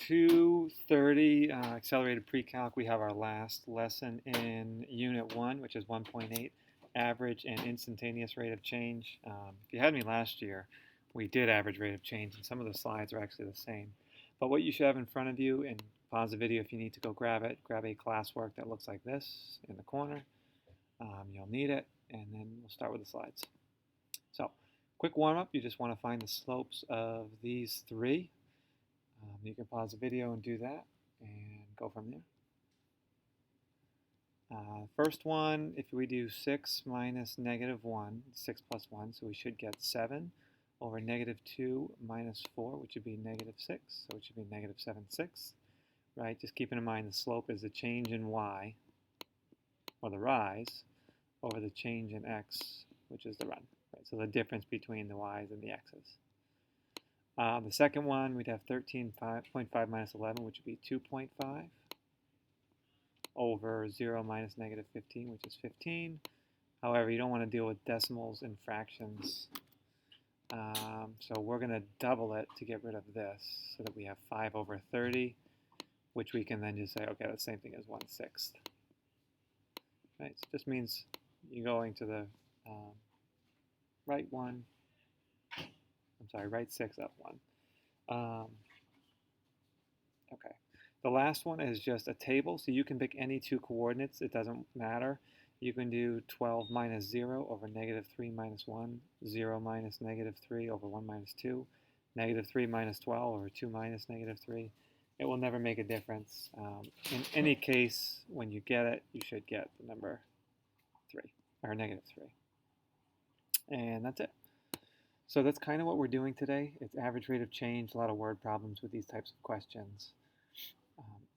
230 accelerated pre-calc. We have our last lesson in Unit 1, which is 1.8, average and instantaneous rate of change. If you had me last year, we did average rate of change, and some of the slides are actually the same. But what you should have in front of you, and pause the video if you need to go grab it, grab a classwork that looks like this in the corner. You'll need it, and then we'll start with the slides. So, quick warm-up, you just want to find the slopes of these three. You can pause the video and do that and go from there. First one, if we do 6 minus negative 1, 6 plus 1, so we should get 7 over negative 2 minus 4, which would be negative 6, so it should be negative 7/6, right? Just keeping in mind the slope is the change in y, or the rise, over the change in x, which is the run, right? So the difference between the y's and the x's. The second one, we'd have 13.5 minus 11, which would be 2.5, over 0 minus negative 15, which is 15. However, you don't want to deal with decimals and fractions. So we're going to double it to get rid of this, so that we have 5 over 30, which we can then just say, okay, that's the same thing as 1/6. Right, so this means you're going to the right 6 up 1. Okay. The last one is just a table, so you can pick any two coordinates. It doesn't matter. You can do 12 minus 0 over negative 3 minus 1, 0 minus negative 3 over 1 minus 2, negative 3 minus 12 over 2 minus negative 3. It will never make a difference. In any case, when you get it, you should get the number 3, or negative 3. And that's it. So that's kind of what we're doing today. It's average rate of change, a lot of word problems with these types of questions.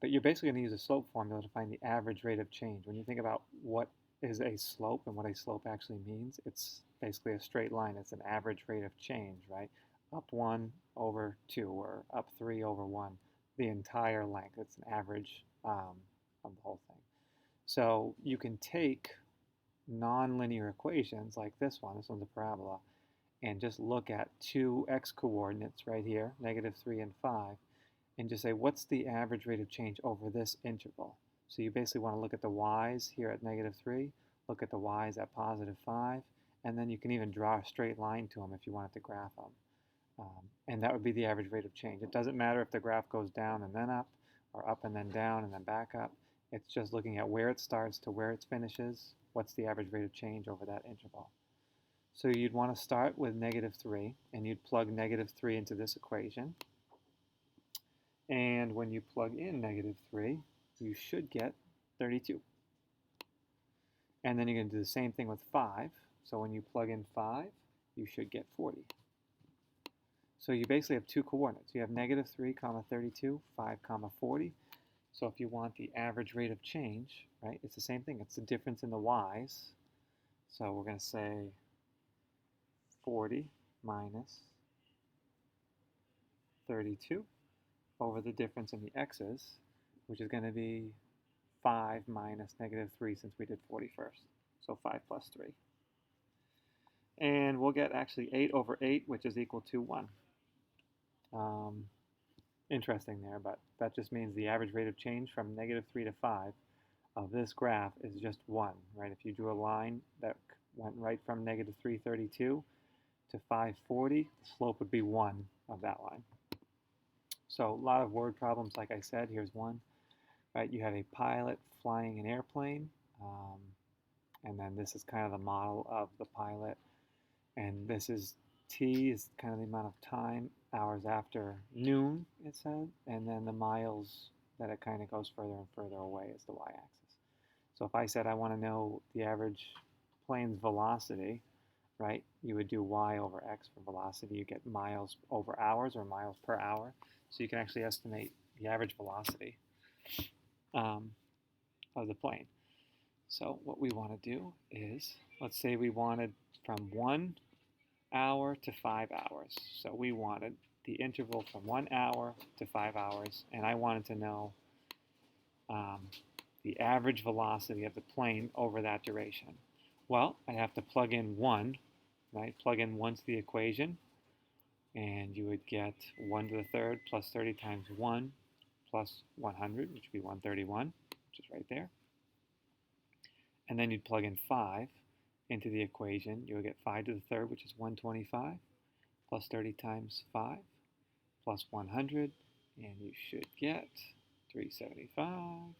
But you're basically going to use a slope formula to find the average rate of change. When you think about what is a slope and what a slope actually means, it's basically a straight line. It's an average rate of change, right? Up 1 over 2, or up 3 over 1, the entire length. It's an average of the whole thing. So you can take nonlinear equations like this one's a parabola, and just look at two x coordinates right here, negative 3 and 5, and just say, what's the average rate of change over this interval? So you basically want to look at the y's here at negative 3, look at the y's at positive 5, and then you can even draw a straight line to them if you wanted to graph them. And that would be the average rate of change. It doesn't matter if the graph goes down and then up, or up and then down and then back up. It's just looking at where it starts to where it finishes. What's the average rate of change over that interval? So you'd want to start with negative 3, and you'd plug negative 3 into this equation. And when you plug in negative 3, you should get 32. And then you're going to do the same thing with 5. So when you plug in 5, you should get 40. So you basically have two coordinates. You have negative 3 comma 32, 5 comma 40. So if you want the average rate of change, right, it's the same thing. It's the difference in the y's. So we're going to say 40 minus 32 over the difference in the x's, which is going to be 5 minus negative 3 since we did 40 first. So 5 plus 3. And we'll get actually 8 over 8, which is equal to 1. Interesting there, but that just means the average rate of change from negative 3 to 5 of this graph is just 1, right? If you drew a line that went right from negative 332 to 540, the slope would be 1 of that line. So a lot of word problems, like I said. Here's one, right? You have a pilot flying an airplane, and then this is kind of the model of the pilot, and this is T is kind of the amount of time, hours after noon, it said, and then the miles that it kind of goes further and further away is the y-axis. So if I said I want to know the average plane's velocity, right, you would do y over x for velocity. You get miles over hours, or miles per hour. So you can actually estimate the average velocity of the plane. So what we want to do is, let's say we wanted from 1 hour to 5 hours. So we wanted the interval from 1 hour to 5 hours, and I wanted to know the average velocity of the plane over that duration. Well, I have to plug in 1, right? Plug in 1 to the equation, and you would get 1 to the third plus 30 times 1 plus 100, which would be 131, which is right there. And then you'd plug in 5 into the equation. You would get 5 to the third, which is 125, plus 30 times 5, plus 100, and you should get 375.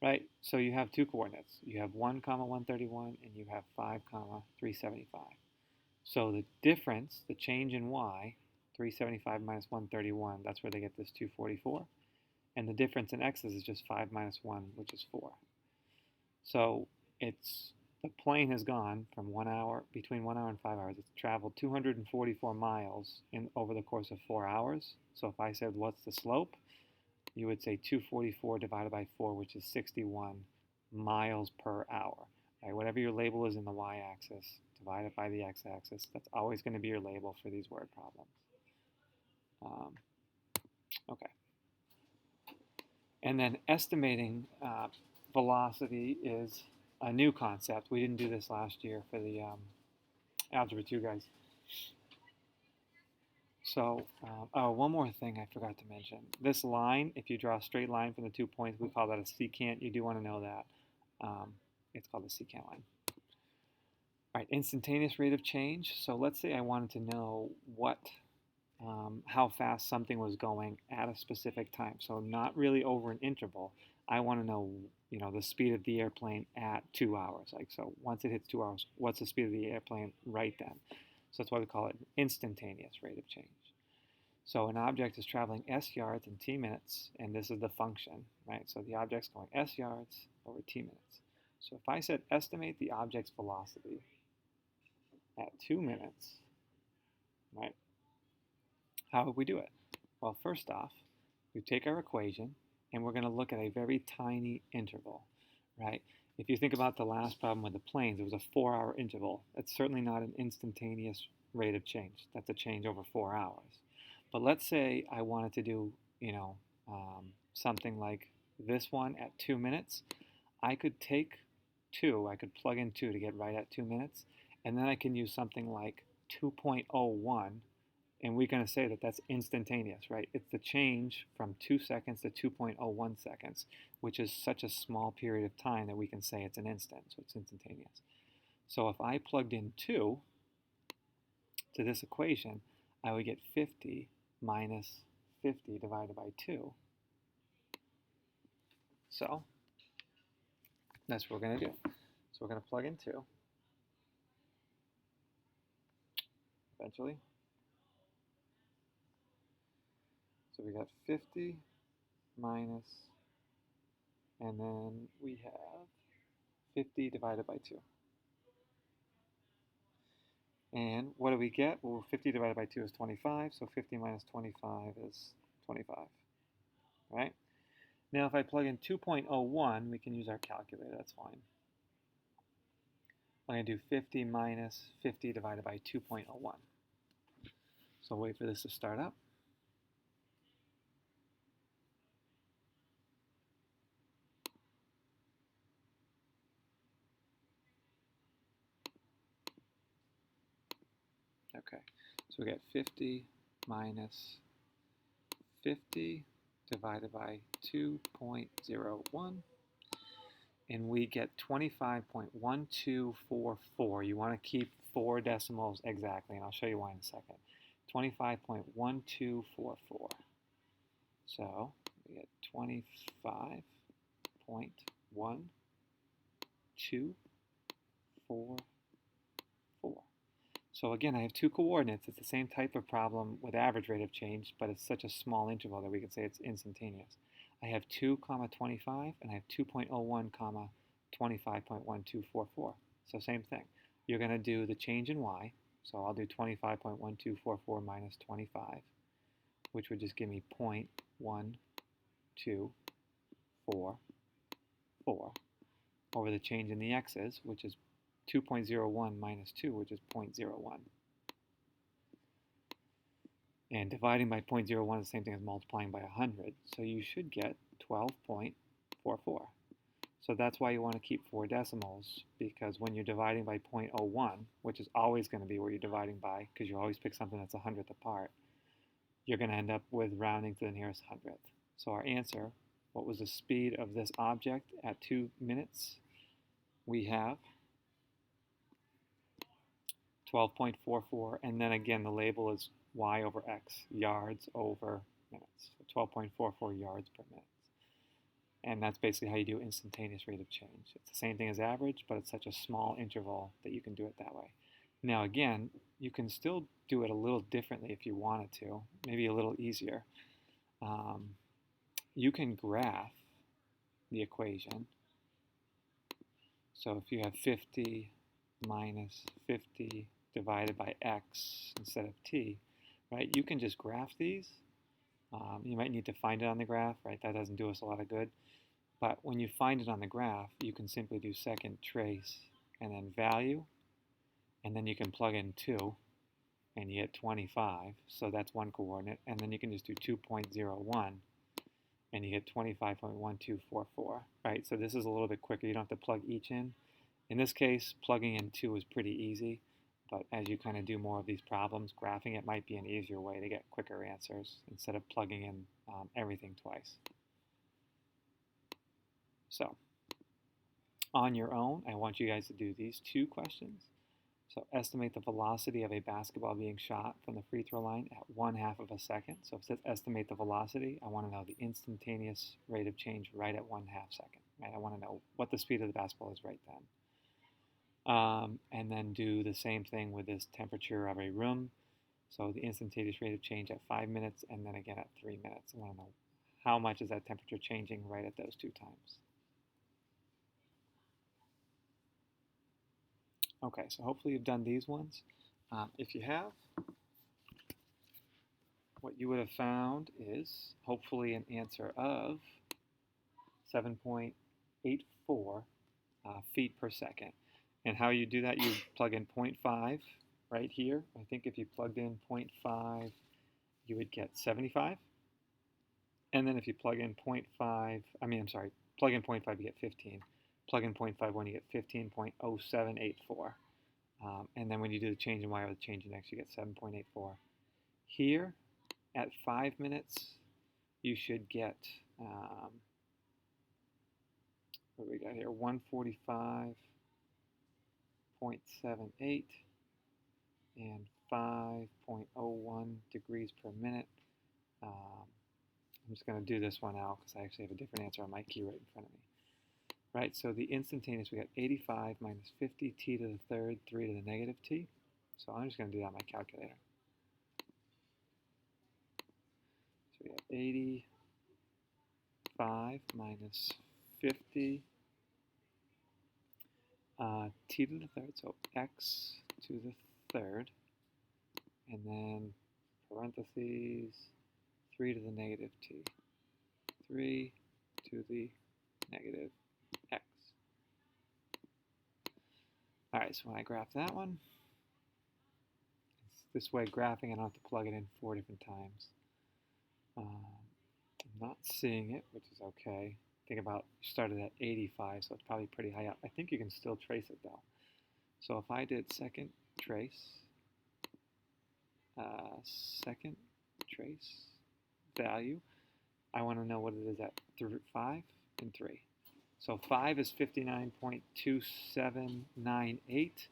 Right, so you have two coordinates. You have 1, 131, and you have 5, 375. So the difference, the change in y, 375 minus 131, that's where they get this 244. And the difference in x's is just 5 minus 1, which is 4. So the plane has gone from 1 hour, between 1 hour and 5 hours, it's traveled 244 miles over the course of 4 hours. So if I said, what's the slope? You would say 244 divided by 4, which is 61 miles per hour. Right? Whatever your label is in the y-axis, divided by the x-axis, that's always going to be your label for these word problems. Okay. And then estimating velocity is a new concept. We didn't do this last year for the Algebra 2 guys. So, one more thing I forgot to mention. This line, if you draw a straight line from the 2 points, we call that a secant. You do want to know that. It's called the secant line. All right, instantaneous rate of change. So let's say I wanted to know how fast something was going at a specific time. So not really over an interval. I want to know, the speed of the airplane at 2 hours. Like, so once it hits 2 hours, what's the speed of the airplane right then? So that's why we call it an instantaneous rate of change. So an object is traveling s yards in t minutes, and this is the function, right? So the object's going s yards over t minutes. So if I said estimate the object's velocity at 2 minutes, right? How would we do it? Well, first off, we take our equation, and we're going to look at a very tiny interval, right? If you think about the last problem with the planes, it was a 4-hour interval. That's certainly not an instantaneous rate of change. That's a change over 4 hours. But let's say I wanted to do, something like this one at 2 minutes. I could take 2, I could plug in 2 to get right at 2 minutes, and then I can use something like 2.01, and we're going to say that that's instantaneous, right? It's the change from 2 seconds to 2.01 seconds, which is such a small period of time that we can say it's an instant, so it's instantaneous. So if I plugged in 2 to this equation, I would get 50 minus 50 divided by 2. So that's what we're going to do. So we're going to plug in 2 eventually. So we got 50 minus, and then we have 50 divided by 2. And what do we get? Well, 50 divided by 2 is 25, so 50 minus 25 is 25, right? Now, if I plug in 2.01, we can use our calculator, that's fine. I'm going to do 50 minus 50 divided by 2.01. So wait for this to start up. Okay, so we get 50 minus 50 divided by 2.01, and we get 25.1244. You want to keep 4 decimals exactly, and I'll show you why in a second. 25.1244. So we get 25.1244. So again, I have 2 coordinates. It's the same type of problem with average rate of change, but it's such a small interval that we can say it's instantaneous. I have 2, 25, and I have 2.01, 25.1244. So same thing. You're going to do the change in y. So I'll do 25.1244 minus 25, which would just give me 0.1244 over the change in the x's, which is 2.01 minus 2, which is 0.01. And dividing by 0.01 is the same thing as multiplying by 100. So you should get 12.44. So that's why you want to keep 4 decimals, because when you're dividing by 0.01, which is always going to be where you're dividing by, because you always pick something that's 100th apart, you're going to end up with rounding to the nearest 100th. So our answer, what was the speed of this object at 2 minutes? We have 12.44, and then again the label is y over x, yards over minutes. So 12.44 yards per minute. And that's basically how you do instantaneous rate of change. It's the same thing as average, but it's such a small interval that you can do it that way. Now again, you can still do it a little differently if you wanted to, maybe a little easier. You can graph the equation. So if you have 50 minus 50 divided by x instead of t, right, you can just graph these. You might need to find it on the graph, right? That doesn't do us a lot of good. But when you find it on the graph, you can simply do second trace and then value, and then you can plug in 2, and you get 25, so that's one coordinate, and then you can just do 2.01, and you get 25.1244, right? So this is a little bit quicker. You don't have to plug each in. In this case, plugging in 2 is pretty easy, but as you kind of do more of these problems, graphing it might be an easier way to get quicker answers instead of plugging in everything twice. So, on your own, I want you guys to do these 2 questions. So estimate the velocity of a basketball being shot from the free throw line at 1/2 of a second. So if it says estimate the velocity, I want to know the instantaneous rate of change right at 1/2 second. Right? I want to know what the speed of the basketball is right then. And then do the same thing with this temperature of a room. So the instantaneous rate of change at 5 minutes and then again at 3 minutes. I want to know how much is that temperature changing right at those 2 times. Okay, so hopefully you've done these ones. If you have, what you would have found is hopefully an answer of 7.84 feet per second. And how you do that, you plug in 0.5 right here. I think if you plugged in 0.5, you would get 75. And then if you plug in plug in 0.5, you get 15. Plug in 0.51, you get 15.0784. And then when you do the change in y or the change in x, you get 7.84. Here, at 5 minutes, you should get, what do we got here, 145.78 and 5.01 degrees per minute. I'm just going to do this one out because I actually have a different answer on my key right in front of me. Right, so the instantaneous, we got 85 minus 50 t to the third, 3 to the negative t. So I'm just going to do that on my calculator. So we have 85 minus 50 t to the third, so x to the third, and then parentheses 3 to the negative t. 3 to the negative x. All right, so when I graph that one, it's this way graphing, I don't have to plug it in 4 different times. I'm not seeing it, which is okay. Think about, you started at 85, so it's probably pretty high up. I think you can still trace it though. So if I did second trace value, I want to know what it is at 5 and 3. So 5 is 59.2798.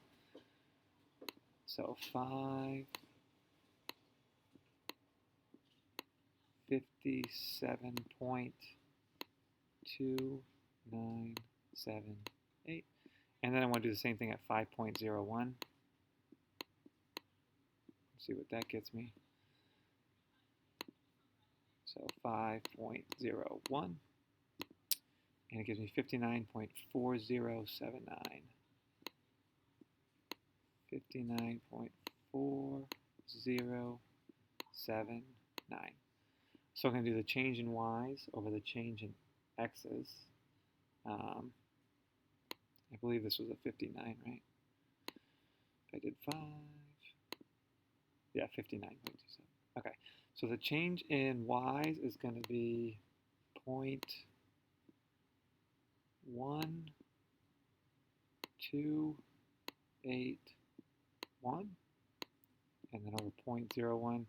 So 5, 57.2978. And then I want to do the same thing at 5.01. See what that gets me. So 5.01. And it gives me 59.4079. 59.4079. So I'm going to do the change in y's over the change in x's. I believe this was a 59, right? If I did 5, yeah, 59.27. Okay, so the change in y's is going to be 0.1281, and then over 0.01.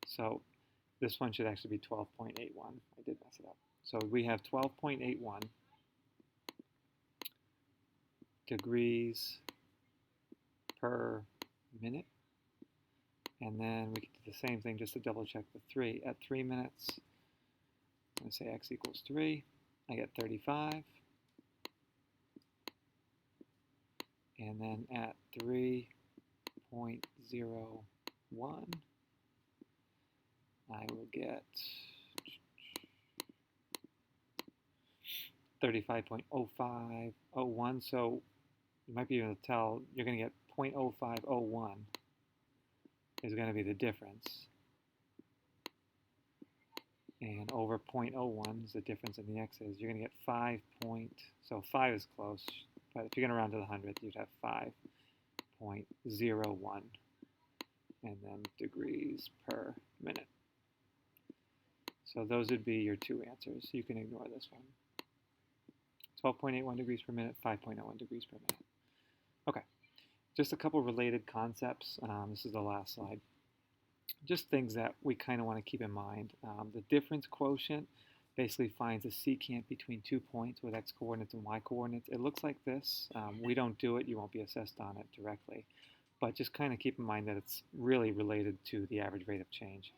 So this one should actually be 12.81. I did mess it up. So we have 12.81 degrees per minute. And then we can do the same thing just to double check the 3. At 3 minutes, I'm going to say x equals 3. I get 35. And then at 3.01, I will get 35.0501. So you might be able to tell you're going to get 0.0501 is going to be the difference. And over 0.01 is the difference in the x's. You're going to get 5 point, so 5 is close, but if you're going to round to the 100th, you'd have 5.01 and then degrees per minute. So those would be your two answers. You can ignore this one. 12.81 degrees per minute, 5.01 degrees per minute. Okay, just a couple related concepts. This is the last slide. Just things that we kind of want to keep in mind. The difference quotient basically finds a secant between 2 points with x coordinates and y coordinates. It looks like this. We don't do it. You won't be assessed on it directly. But just kind of keep in mind that it's really related to the average rate of change.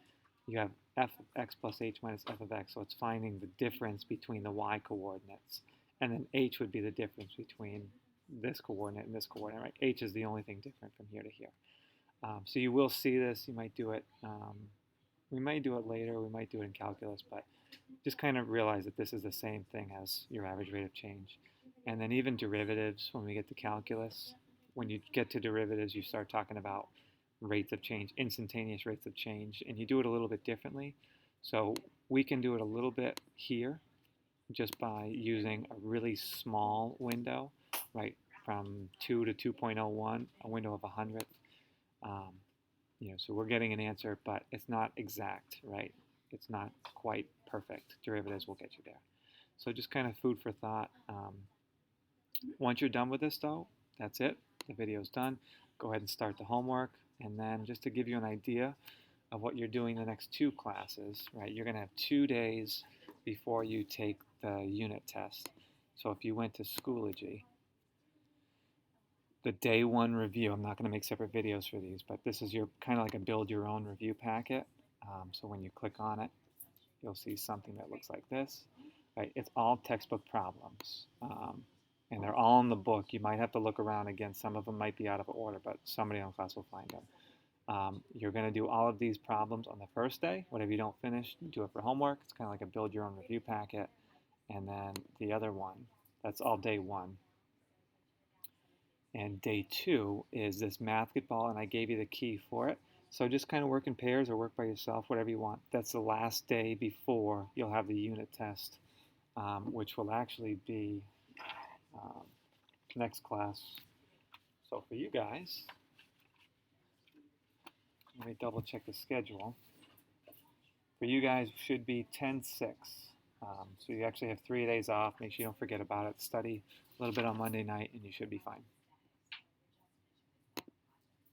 You have f of x plus h minus f of x, so it's finding the difference between the y coordinates. And then h would be the difference between this coordinate and this coordinate, right? H is the only thing different from here to here. So you will see this. You might do it. We might do it later. We might do it in calculus, but just kind of realize that this is the same thing as your average rate of change. And then even derivatives, when we get to calculus, when you get to derivatives, you start talking about rates of change, instantaneous rates of change, and you do it a little bit differently. So we can do it a little bit here just by using a really small window, right, from 2 to 2.01, a window of 100th. So we're getting an answer, but it's not exact, right? It's not quite perfect. Derivatives will get you there. So just kind of food for thought. Once you're done with this, though, that's it. The video's done. Go ahead and start the homework. And then just to give you an idea of what you're doing the next 2 classes, right? You're going to have 2 days before you take the unit test. So if you went to Schoology, the day 1 review, I'm not going to make separate videos for these, but this is your kind of like a build your own review packet. So when you click on it, you'll see something that looks like this. Right? It's all textbook problems, and they're all in the book. You might have to look around again. Some of them might be out of order, but somebody in class will find them. You're going to do all of these problems on the first day. Whatever you don't finish, do it for homework. It's kind of like a build your own review packet. And then the other one, that's all day 1. And day 2 is this basketball, and I gave you the key for it. So just kind of work in pairs or work by yourself, whatever you want. That's the last day before you'll have the unit test, which will actually be next class. So for you guys, let me double check the schedule. For you guys, it should be 10-6. So you actually have 3 days off. Make sure you don't forget about it. Study a little bit on Monday night, and you should be fine.